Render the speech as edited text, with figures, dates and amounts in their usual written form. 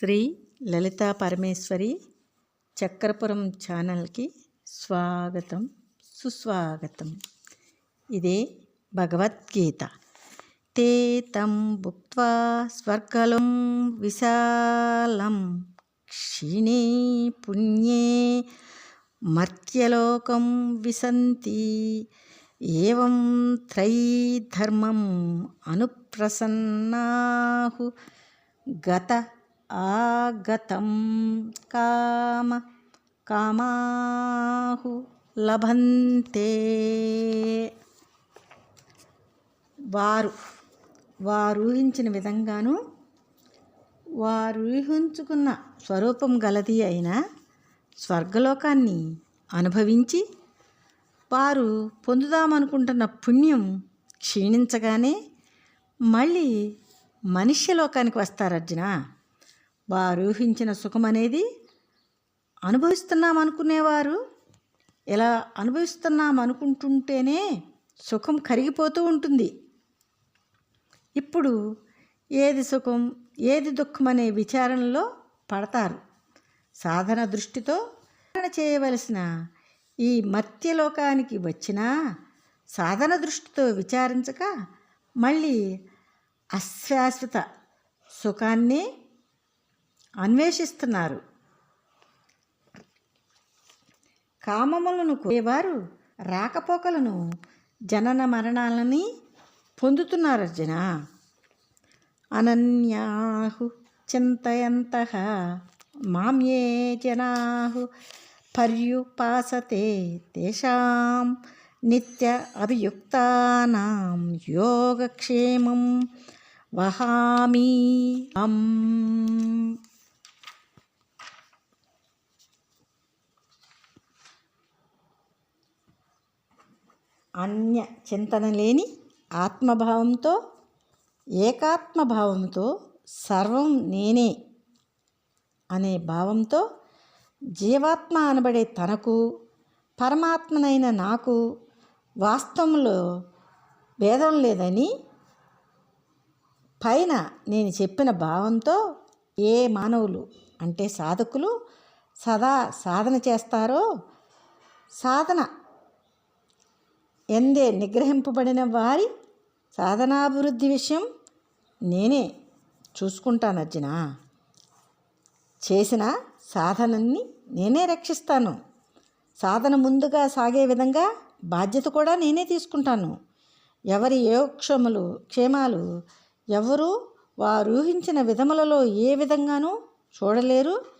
శ్రీ లలితా పరమేశ్వరి చక్రపురం ఛానల్కి స్వాగతం సుస్వాగతం. ఇదే భగవద్గీత. తే తం భుక్త్వా స్వర్గలం విశాలం క్షీణే పుణ్యే మర్త్యలోకం విశంతి ఏవం త్రైధర్మం అనుప్రసన్నాహు గత ఆగతం కామాహు లభంతే. వారు ఊహించిన విధంగాను వారు ఊహించుకున్న స్వరూపం గలది అయిన స్వర్గలోకాన్ని అనుభవించి వారు పొందుదామనుకుంటున్న పుణ్యం క్షీణించగానే మళ్ళీ మనుష్యలోకానికి వస్తారు అర్జున. వారు ఊహించిన సుఖం అనేది అనుభవిస్తున్నాం అనుకునేవారు ఎలా అనుభవిస్తున్నాం అనుకుంటుంటేనే సుఖం కరిగిపోతూ ఉంటుంది. ఇప్పుడు ఏది సుఖం ఏది దుఃఖం అనే విచారణలో పడతారు. సాధన దృష్టితో చేయవలసిన ఈ మర్త్యలోకానికి వచ్చినా సాధన దృష్టితో విచారించక మళ్ళీ అశాశ్వత సుఖాన్ని అన్వేషిస్తున్నారు. కామములను కోరేవారు రాకపోకలను జనన మరణాలని పొందుతున్నారు అర్జున. అనన్యాహు చింతయంతః మామ్యే జనాహు పర్యుపాసతే తేషాం నిత్య అభియుక్తానాం యోగక్షేమం వహామి అన్య చింతన లేని ఆత్మభావంతో ఏకాత్మభావంతో సర్వం నేనే అనే భావంతో జీవాత్మ అనబడే తనకు పరమాత్మనైన నాకు వాస్తవంలో భేదం లేదని పైన నేను చెప్పిన భావంతో ఏ మానవులు అంటే సాధకులు సదా సాధన చేస్తారో సాధన ఎందే నిగ్రహింపబడిన వారి సాధనాభివృద్ధి విషయం నేనే చూసుకుంటాను అర్జున. చేసిన సాధనని నేనే రక్షిస్తాను. సాధన ముందుగా సాగే విధంగా బాధ్యత కూడా నేనే తీసుకుంటాను. ఎవరి క్షేమాలు ఎవరు వారు ఊహించిన విధములలో ఏ విధంగానూ చూడలేరు,